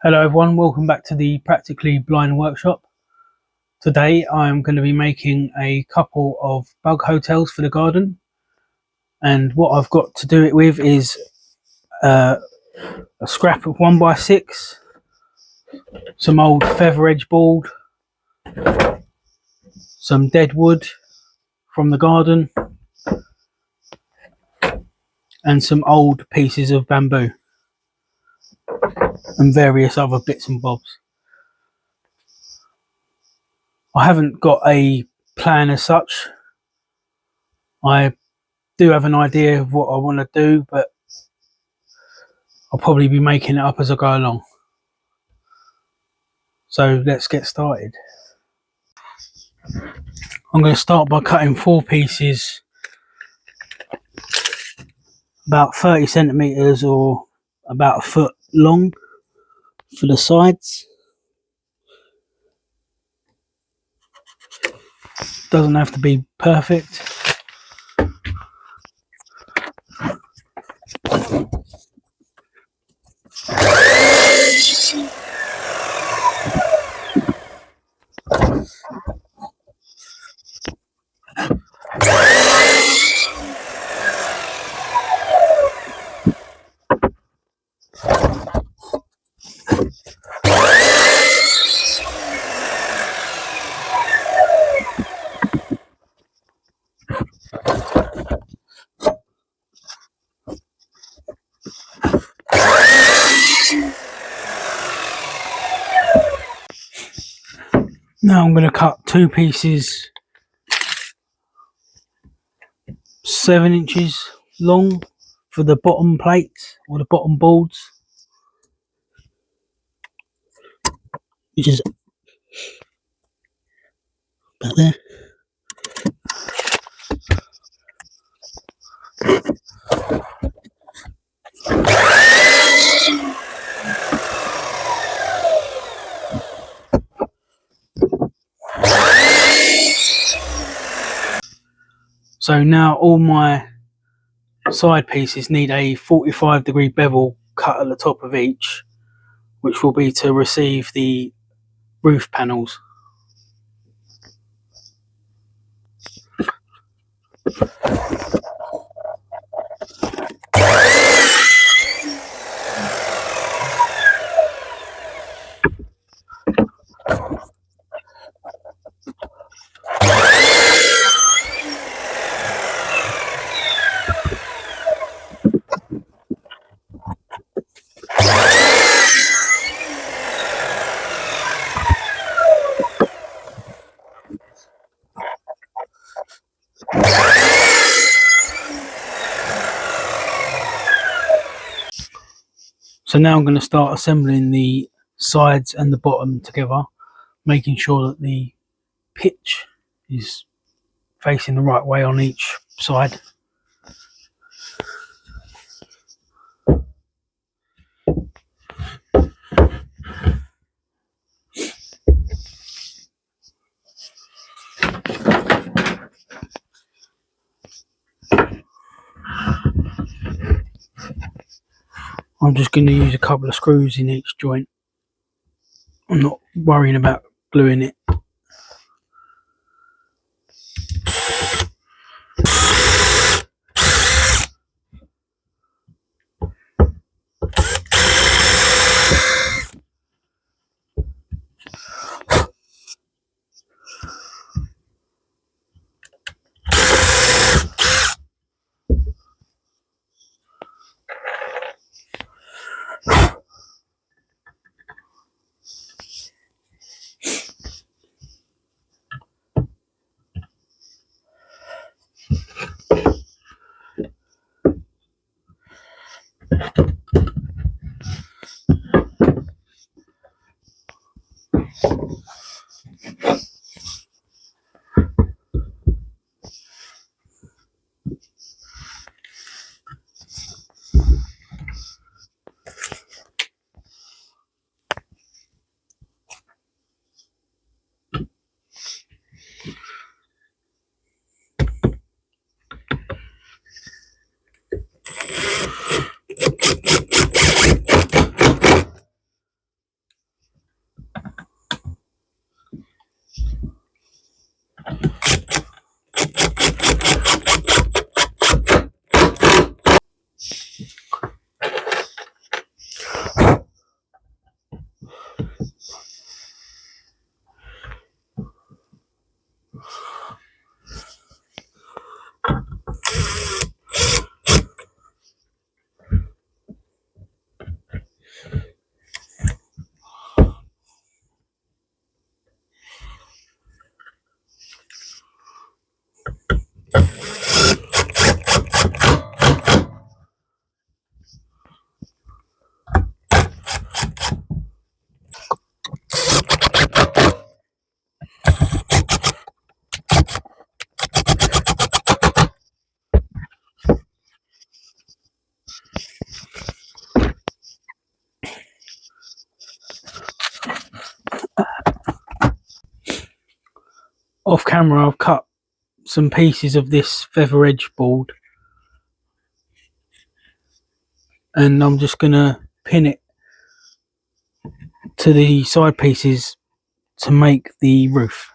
Hello everyone, welcome back to the Practically Blind Workshop. Today I'm going to be making a couple of bug hotels for the garden, and what I've got to do it with is a scrap of 1x6, some old feather edge board, some dead wood from the garden, and some old pieces of bamboo and various other bits and bobs. I haven't got a plan as such. I do have an idea of what I want to do, but I'll probably be making it up as I go along. So let's get started. I'm going to start by cutting 4 pieces about 30 centimeters or about a foot long for the sides. Doesn't have to be perfect. Now I'm going to cut 2 pieces 7 inches long for the bottom plates or the bottom boards, which is about there. So now all my side pieces need a 45-degree bevel cut at the top of each, which will be to receive the roof panels. So now I'm going to start assembling the sides and the bottom together, making sure that the pitch is facing the right way on each side. I'm just going to use a couple of screws in each joint. I'm not worrying about gluing it. off camera I've cut some pieces of this feather edge board, and I'm just going to pin it to the side pieces to make the roof.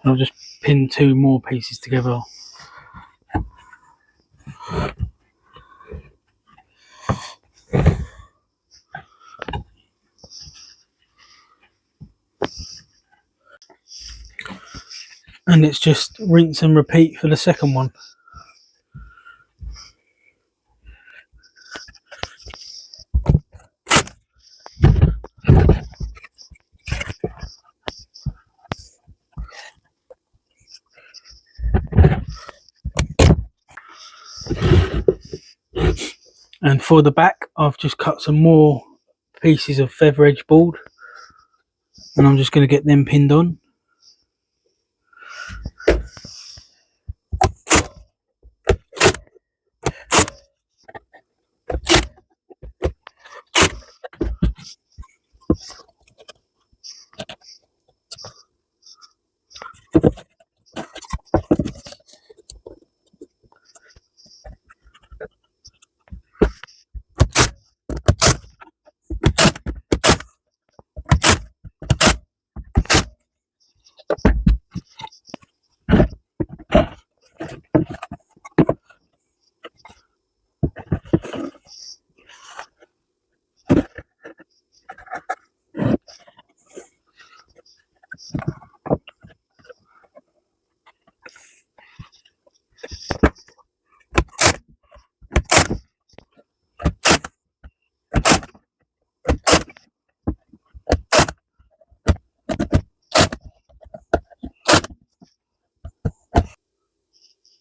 I'll just pin two more pieces together. And it's just rinse and repeat for the second one. And for the back, I've just cut some more pieces of feather edge board, and I'm just going to get them pinned on.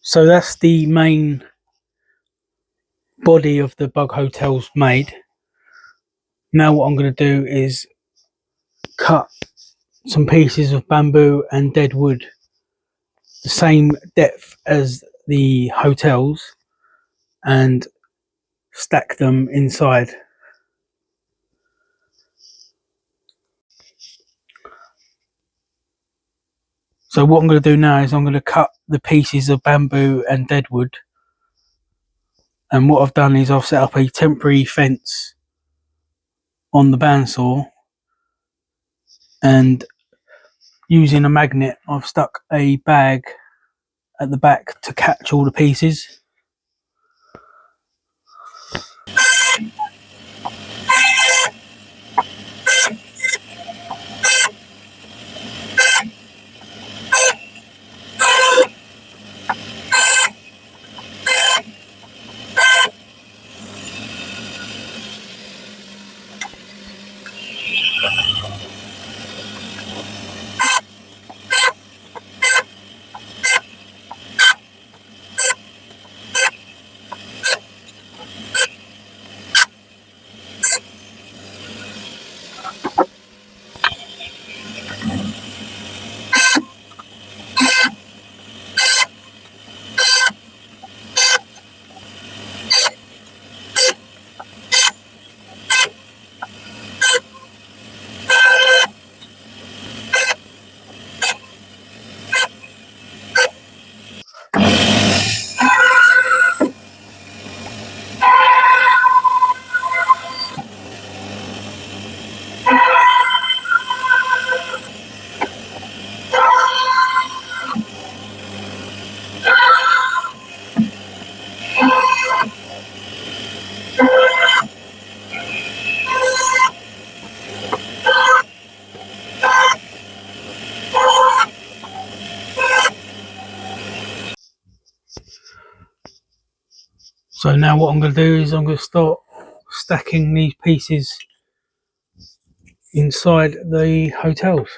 So that's the main body of the bug hotels made. Now what I'm going to do is cut some pieces of bamboo and dead wood the same depth as the hotels and stack them inside. So what I'm going to do now is I'm going to cut the pieces of bamboo and dead wood, and what I've done is I've set up a temporary fence on the bandsaw, and using a magnet I've stuck a bag at the back to catch all the pieces. So now what I'm going to do is I'm going to start stacking these pieces inside the hotels.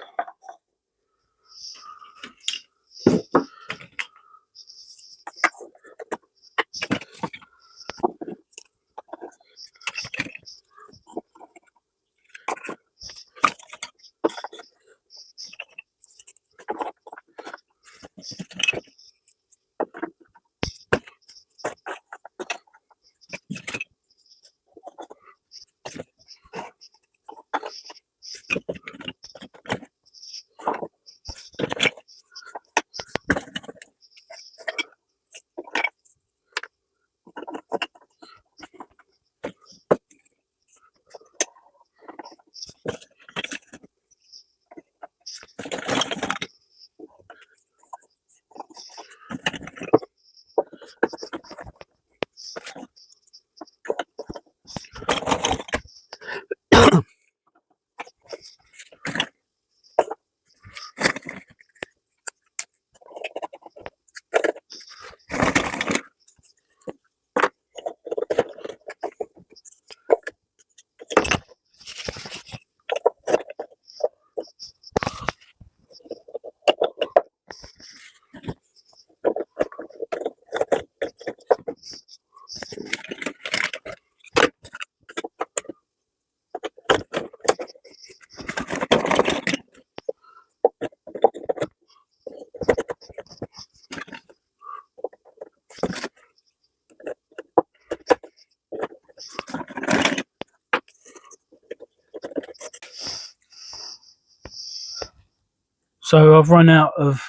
So I've run out of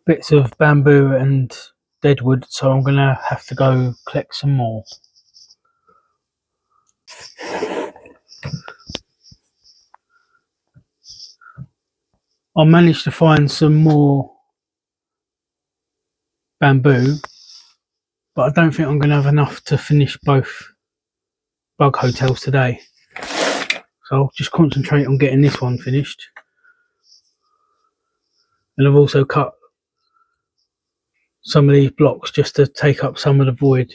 bits of bamboo and deadwood, so I'm going to have to go collect some more. I managed to find some more bamboo, but I don't think I'm going to have enough to finish both bug hotels today. So I'll just concentrate on getting this one finished. And I've also cut some of these blocks just to take up some of the void.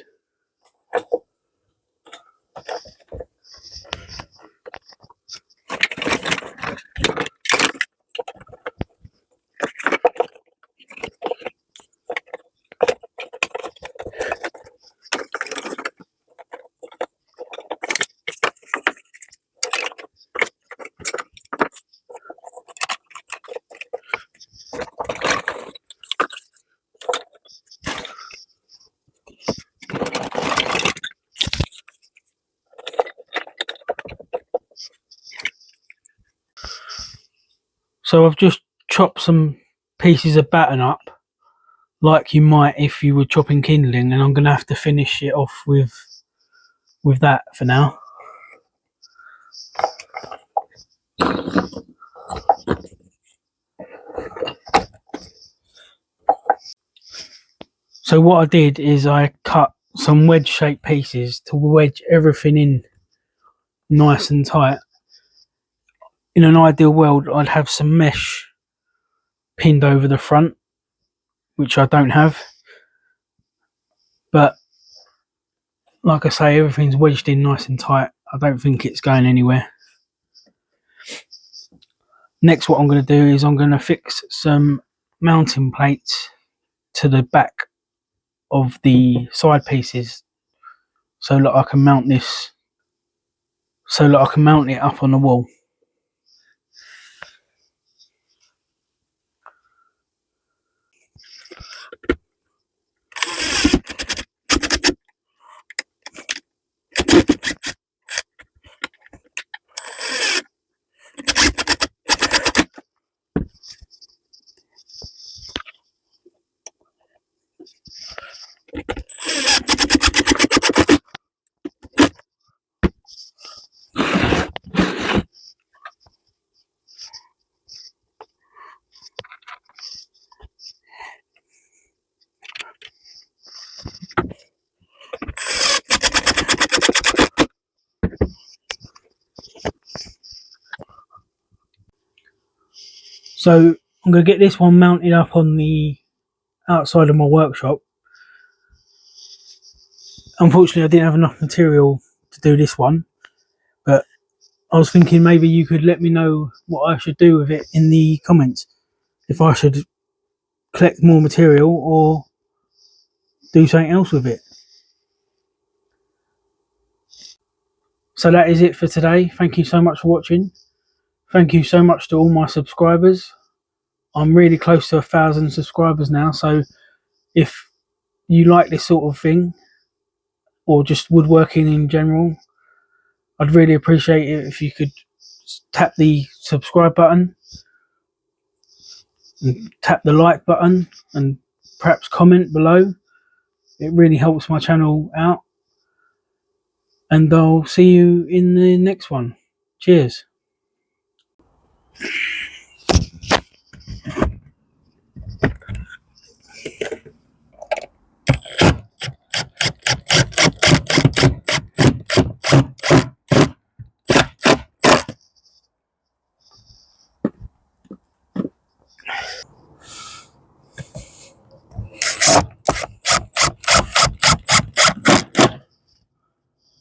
So I've just chopped some pieces of batten up, like you might if you were chopping kindling, and I'm going to have to finish it off with that for now. So what I did is I cut some wedge shaped pieces to wedge everything in nice and tight. In an ideal world, I'd have some mesh pinned over the front, which I don't have. But like I say, everything's wedged in nice and tight. I don't think it's going anywhere. Next, what I'm going to do is I'm going to fix some mounting plates to the back of the side pieces so that I can mount this, so that I can mount it up on the wall. So I'm going to get this one mounted up on the outside of my workshop, unfortunately I didn't have enough material to do this one, but I was thinking maybe you could let me know what I should do with it in the comments. If I should collect more material or do something else with it. So that is it for today. Thank you so much for watching. Thank you so much to all my subscribers. I'm really close to 1,000 subscribers now, so if you like this sort of thing or just woodworking in general, I'd really appreciate it if you could tap the subscribe button and tap the like button and perhaps comment below. It really helps my channel out, and I'll see you in the next one. Cheers.